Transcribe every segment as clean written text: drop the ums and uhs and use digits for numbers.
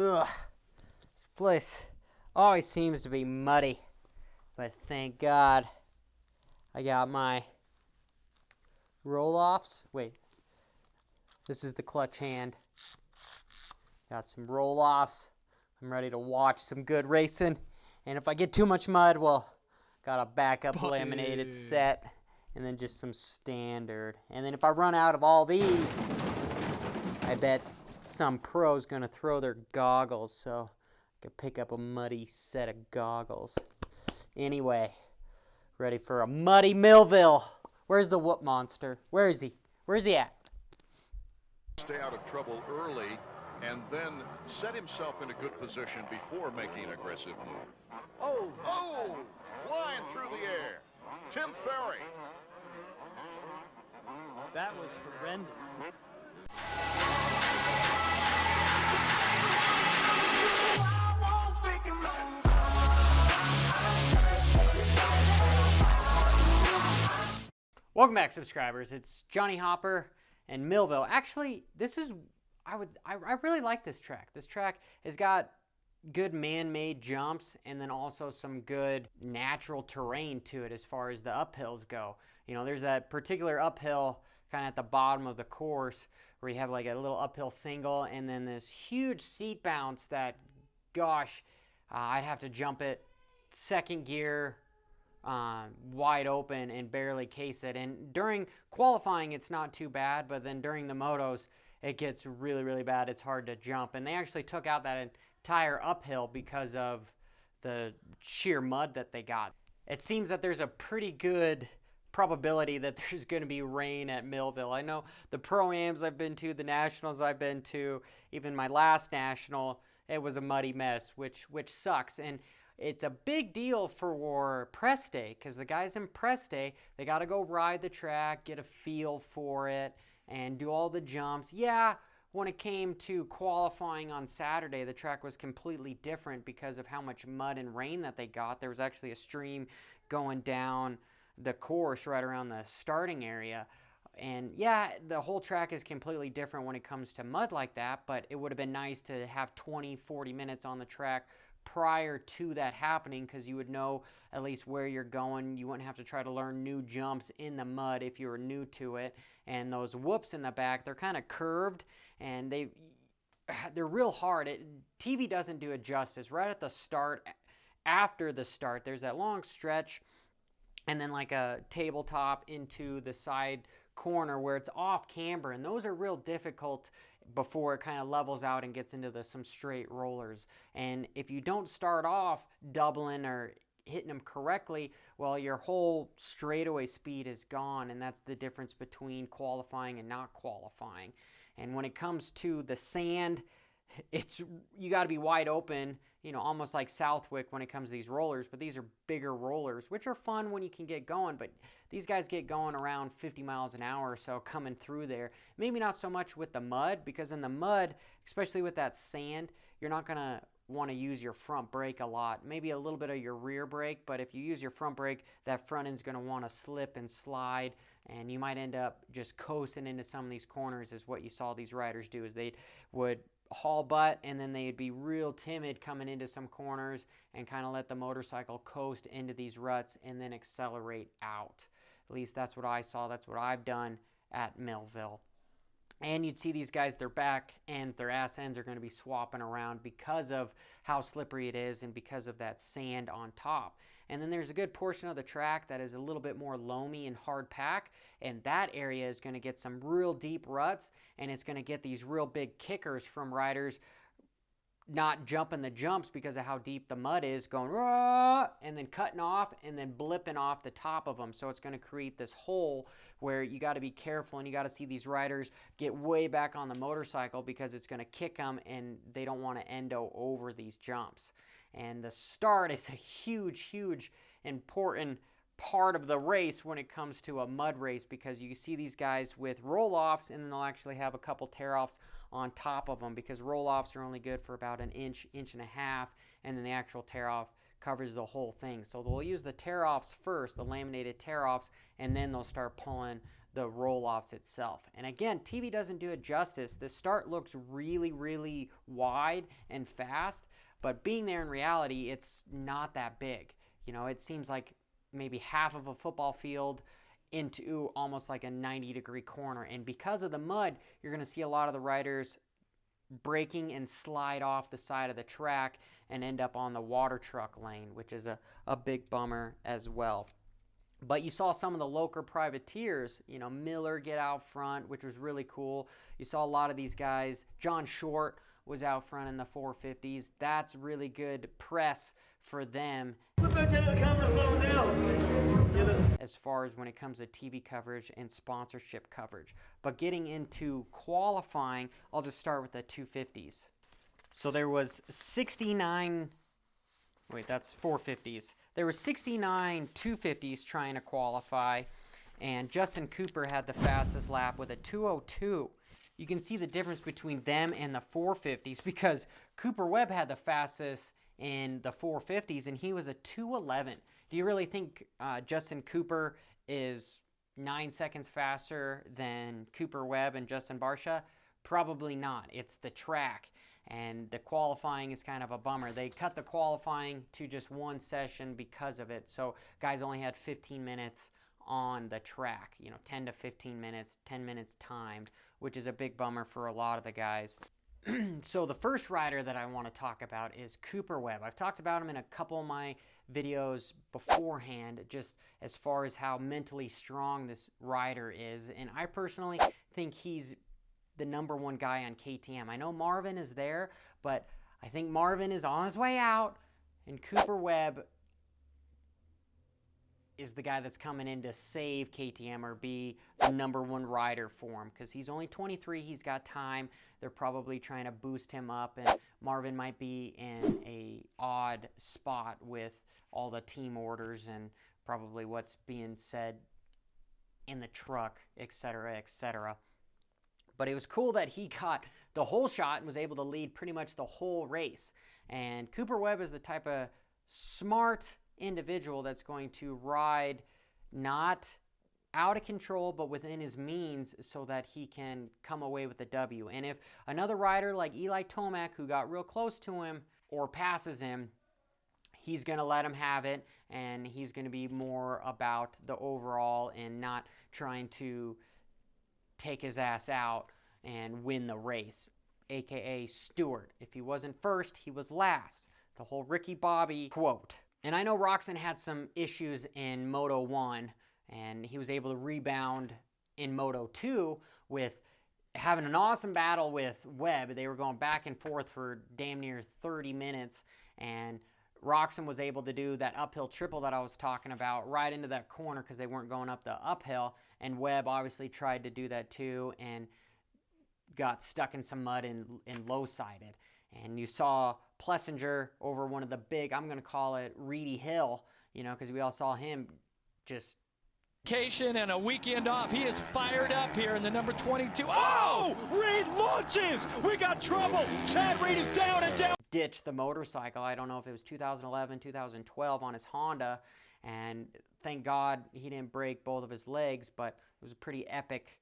Ugh, this place always seems to be muddy, but thank God I got my roll-offs. Wait, this is the clutch hand. Got some roll-offs. I'm ready to watch some good racing, and if I get too much mud, well, got a backup laminated set, and then just some standard. And then if I run out of all these, I bet some pro's gonna throw their goggles, so I could pick up a muddy set of goggles. Anyway, ready for a muddy Millville. Where's the whoop monster? Where is he? Where's he at? Stay out of trouble early and then set himself in a good position before making an aggressive move. Oh, flying through the air. Tim Ferry. That was horrendous. Welcome back, subscribers. It's Johnny Hopper and Millville. Actually, this is I really like this track. This track has got good man-made jumps and then also some good natural terrain to it as far as the uphills go. You know, there's that particular uphill kind of at the bottom of the course where you have like a little uphill single and then this huge seat bounce that, gosh, I'd have to jump it second gear wide open and barely case it. And during qualifying, it's not too bad, but then during the motos, it gets really, really bad. It's hard to jump. And they actually took out that entire uphill because of the sheer mud that they got. It seems that there's a pretty good probability that there's going to be rain at Millville. I know the Pro-Ams I've been to, the Nationals I've been to, even my last National, it was a muddy mess, which sucks. And it's a big deal for press day because the guys in press day, they got to go ride the track, get a feel for it, and do all the jumps. Yeah, when it came to qualifying on Saturday, the track was completely different because of how much mud and rain that they got. There was actually a stream going down the course right around the starting area. And yeah, the whole track is completely different when it comes to mud like that, but it would have been nice to have 20, 40 minutes on the track prior to that happening because you would know at least where you're going. You wouldn't have to try to learn new jumps in the mud if you were new to it. And those whoops in the back, they're kind of curved and they're real hard. TV doesn't do it justice. Right at the start, after the start, there's that long stretch and then like a tabletop into the side corner where it's off camber, and those are real difficult before it kind of levels out and gets into some straight rollers. And if you don't start off doubling or hitting them correctly, well, your whole straightaway speed is gone, and that's the difference between qualifying and not qualifying. And when it comes to the sand, you got to be wide open, you know, almost like Southwick when it comes to these rollers, but these are bigger rollers, which are fun when you can get going, but these guys get going around 50 miles an hour or so coming through there. Maybe not so much with the mud, because in the mud, especially with that sand, you're not going to want to use your front brake a lot. Maybe a little bit of your rear brake, but if you use your front brake, that front end's going to want to slip and slide, and you might end up just coasting into some of these corners, is what you saw these riders do, is they would haul butt and then they'd be real timid coming into some corners and kind of let the motorcycle coast into these ruts and then accelerate out. At least that's what I saw. That's what I've done at Millville. And you'd see these guys, their back ends, their ass ends are going to be swapping around because of how slippery it is and because of that sand on top. And then there's a good portion of the track that is a little bit more loamy and hard pack, and that area is going to get some real deep ruts, and it's going to get these real big kickers from riders not jumping the jumps because of how deep the mud is, going rah, and then cutting off and then blipping off the top of them. So it's going to create this hole where you got to be careful, and you got to see these riders get way back on the motorcycle because it's going to kick them and they don't want to endo over these jumps. And the start is a huge important part of the race when it comes to a mud race, because you see these guys with roll-offs and then they'll actually have a couple tear-offs on top of them, because roll-offs are only good for about an inch and a half, and then the actual tear-off covers the whole thing. So they'll use the tear-offs first, the laminated tear-offs, and then they'll start pulling the roll-offs itself. And again, TV doesn't do it justice. The start looks really, really wide and fast, but being there in reality, it's not that big. You know, it seems like maybe half of a football field into almost like a 90-degree corner. And because of the mud, you're going to see a lot of the riders braking and slide off the side of the track and end up on the water truck lane, which is a big bummer as well. But you saw some of the local privateers, you know, Miller get out front, which was really cool. You saw a lot of these guys. John Short was out front in the 450s. That's really good press for them as far as when it comes to TV coverage and sponsorship coverage. But getting into qualifying, I'll just start with the 250s. So there was 69, wait, that's 450s. There were 69 250s trying to qualify, and Justin Cooper had the fastest lap with a 2:02. You can see the difference between them and the 450s because Cooper Webb had the fastest in the 450s, and he was a 2:11. Do you really think Justin Cooper is 9 seconds faster than Cooper Webb and Justin Barcia? Probably not. It's the track, and the qualifying is kind of a bummer. They cut the qualifying to just one session because of it, so guys only had 15 minutes on the track, you know, 10 to 15 minutes, 10 minutes timed, which is a big bummer for a lot of the guys. So the first rider that I want to talk about is Cooper Webb. I've talked about him in a couple of my videos beforehand, just as far as how mentally strong this rider is. And I personally think he's the #1 guy on KTM. I know Marvin is there, but I think Marvin is on his way out, and Cooper Webb is the guy that's coming in to save KTM or be the #1 rider for him, because he's only 23, he's got time. They're probably trying to boost him up, and Marvin might be in a odd spot with all the team orders and probably what's being said in the truck, etc., etc. But it was cool that he got the whole shot and was able to lead pretty much the whole race. And Cooper Webb is the type of smart individual that's going to ride not out of control but within his means so that he can come away with the W. And if another rider like Eli Tomac, who got real close to him or passes him, he's going to let him have it, and he's going to be more about the overall and not trying to take his ass out and win the race, aka Stewart. If he wasn't first, he was last. The whole Ricky Bobby quote. And I know Roczen had some issues in Moto 1, and he was able to rebound in Moto 2 with having an awesome battle with Webb. They were going back and forth for damn near 30 minutes, and Roczen was able to do that uphill triple that I was talking about right into that corner because they weren't going up the uphill, and Webb obviously tried to do that too and got stuck in some mud and low-sided. And you saw Plessinger over one of the big, I'm going to call it Reedy Hill, you know, because we all saw him just vacation and a weekend off. He is fired up here in the number 22. Oh! Reed launches! We got trouble! Chad Reed is down and down! ditch the motorcycle. I don't know if it was 2011, 2012 on his Honda, and thank God he didn't break both of his legs, but it was a pretty epic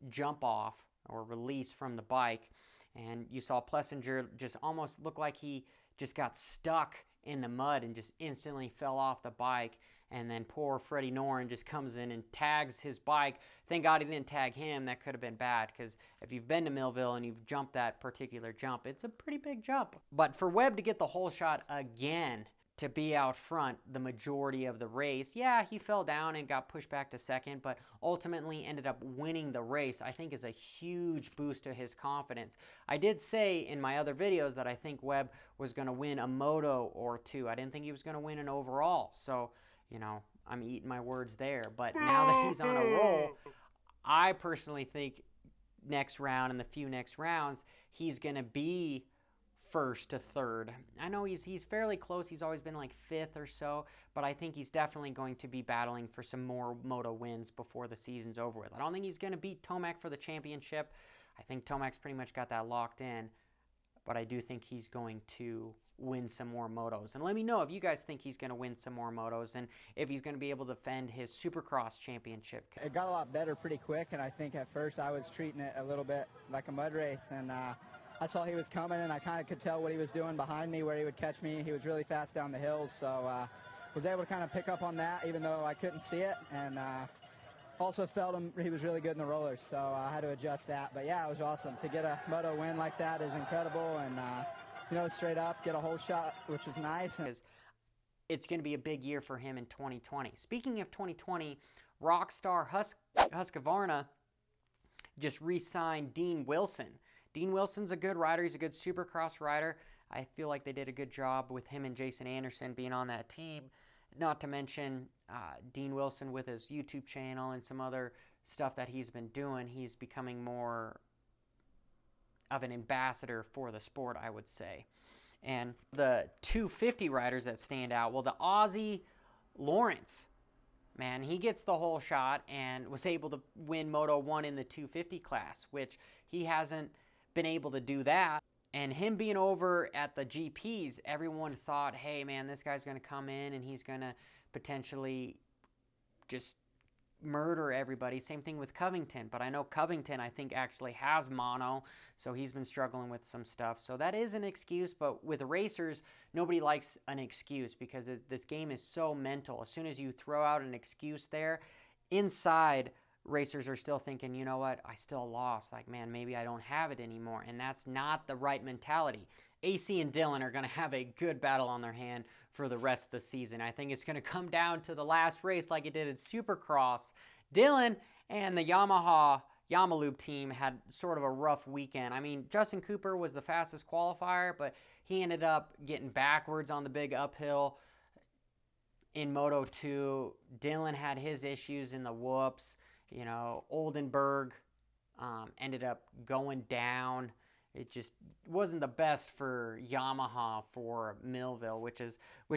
jump off or release from the bike. And you saw Plessinger just almost look like he just got stuck in the mud and just instantly fell off the bike. And then poor Freddie Noren just comes in and tags his bike. Thank God he didn't tag him. That could have been bad, because if you've been to Millville and you've jumped that particular jump, it's a pretty big jump. But for Webb to get the whole shot again, to be out front the majority of the race, yeah, he fell down and got pushed back to second, but ultimately ended up winning the race, I think is a huge boost to his confidence. I did say in my other videos that I think Webb was going to win a moto or two. I didn't think he was going to win an overall. So, you know, I'm eating my words there. But now that he's on a roll, I personally think next round and the few next rounds, he's going to be first to third. I know he's fairly close. He's always been like fifth or so, but I think he's definitely going to be battling for some more moto wins before the season's over with. I don't think he's going to beat Tomac for the championship. I think Tomac's pretty much got that locked in. but I do think he's going to win some more motos. And let me know if you guys think he's going to win some more motos and if he's going to be able to defend his Supercross championship. It got a lot better pretty quick, and I think at first I was treating it a little bit like a mud race, and I saw he was coming, and I kind of could tell what he was doing behind me, where he would catch me. He was really fast down the hills, so was able to kind of pick up on that even though I couldn't see it, and also felt he was really good in the rollers, so I had to adjust that. But yeah, it was awesome. To get a moto win like that is incredible, and you know, straight up, get a whole shot, which was nice. It's going to be a big year for him in 2020. Speaking of 2020, Rockstar Husqvarna just re-signed Dean Wilson. Dean Wilson's a good rider. He's a good Supercross rider. I feel like they did a good job with him and Jason Anderson being on that team. Not to mention Dean Wilson with his YouTube channel and some other stuff that he's been doing. He's becoming more of an ambassador for the sport, I would say. And the 250 riders that stand out, well, the Aussie Lawrence, man, he gets the whole shot and was able to win Moto 1 in the 250 class, which he hasn't been able to do that. And him being over at the GPs, everyone thought, hey, man, this guy's going to come in and he's going to potentially just murder everybody. Same thing with Covington, but I know Covington, I think, actually has mono, so he's been struggling with some stuff. So that is an excuse, but with racers, nobody likes an excuse because this game is so mental. As soon as you throw out an excuse there, inside, racers are still thinking, you know what, I still lost. Like, man, maybe I don't have it anymore, and that's not the right mentality. AC and Dylan are going to have a good battle on their hand for the rest of the season. I think it's going to come down to the last race like it did at Supercross. Dylan and the Yamalube team had sort of a rough weekend. I mean, Justin Cooper was the fastest qualifier, but he ended up getting backwards on the big uphill in Moto 2. Dylan had his issues in the whoops. You know, Oldenburg ended up going down. It just wasn't the best for Yamaha for Millville, which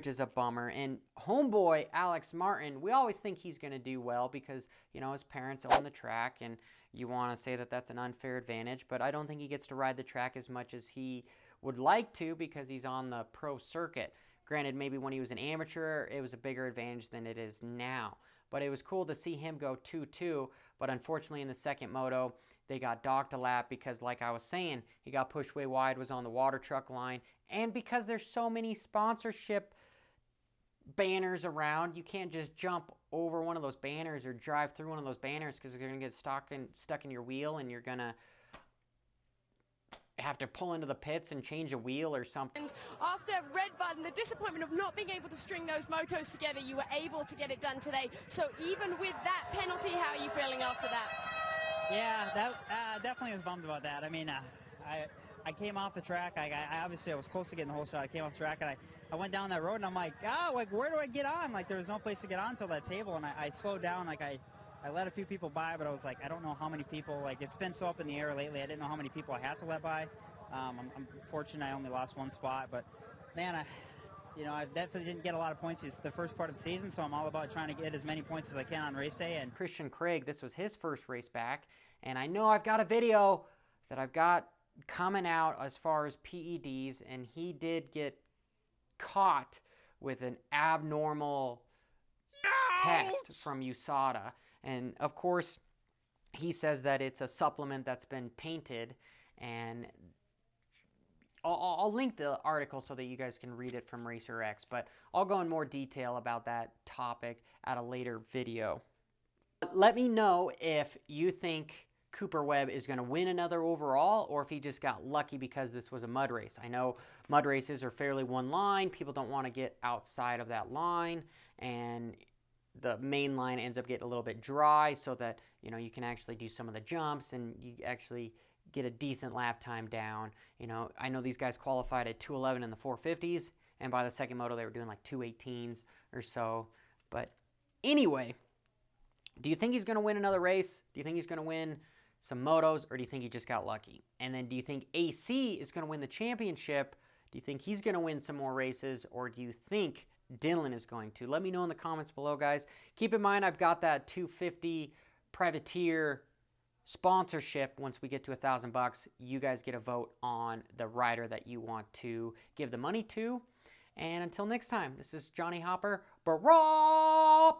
is a bummer. And homeboy Alex Martin, we always think he's going to do well because, you know, his parents own the track, and you want to say that that's an unfair advantage, but I don't think he gets to ride the track as much as he would like to because he's on the pro circuit. Granted, maybe when he was an amateur, it was a bigger advantage than it is now. But it was cool to see him go 2-2, but unfortunately in the second moto, they got docked a lap because, like I was saying, he got pushed way wide, was on the water truck line, and because there's so many sponsorship banners around, you can't just jump over one of those banners or drive through one of those banners because you're going to get stuck in your wheel, and you're going to have to pull into the pits and change a wheel or something. After Red Button, the disappointment of not being able to string those motos together, you were able to get it done today. So even with that penalty, how are you feeling after that? Yeah, that definitely was bummed about that. I mean, I came off the track. I obviously I was close to getting the whole shot. I came off the track and I went down that road and I'm like, where do I get on? Like there was no place to get on until that table, and I slowed down. Like I let a few people by, but I was like, I don't know how many people. Like it's been so up in the air lately. I didn't know how many people I have to let by. I'm fortunate I only lost one spot, but man, I definitely didn't get a lot of points the first part of the season, so I'm all about trying to get as many points as I can on race day. And Christian Craig, this was his first race back, and I know I've got a video that I've got coming out as far as PEDs, and he did get caught with an abnormal test from USADA. And of course, he says that it's a supplement that's been tainted, and I'll link the article so that you guys can read it from Racer X, but I'll go in more detail about that topic at a later video. Let me know if you think Cooper Webb is going to win another overall, or if he just got lucky because this was a mud race. I know mud races are fairly one line. People don't want to get outside of that line, and the main line ends up getting a little bit dry so that, you know, you can actually do some of the jumps and you actually get a decent lap time down. You know, I know these guys qualified at 2:11 in the 450s, and by the second moto they were doing like 2:18s or so. But anyway, do you think he's going to win another race? Do you think he's going to win some motos, or do you think he just got lucky? And then do you think AC is going to win the championship? Do you think he's going to win some more races, or do you think Dylan is going to? Let me know in the comments below, guys. Keep in mind, I've got that 250 Privateer sponsorship. Once we get to $1,000, you guys get a vote on the rider that you want to give the money to. And until next time, this is Johnny Hopper. Bra!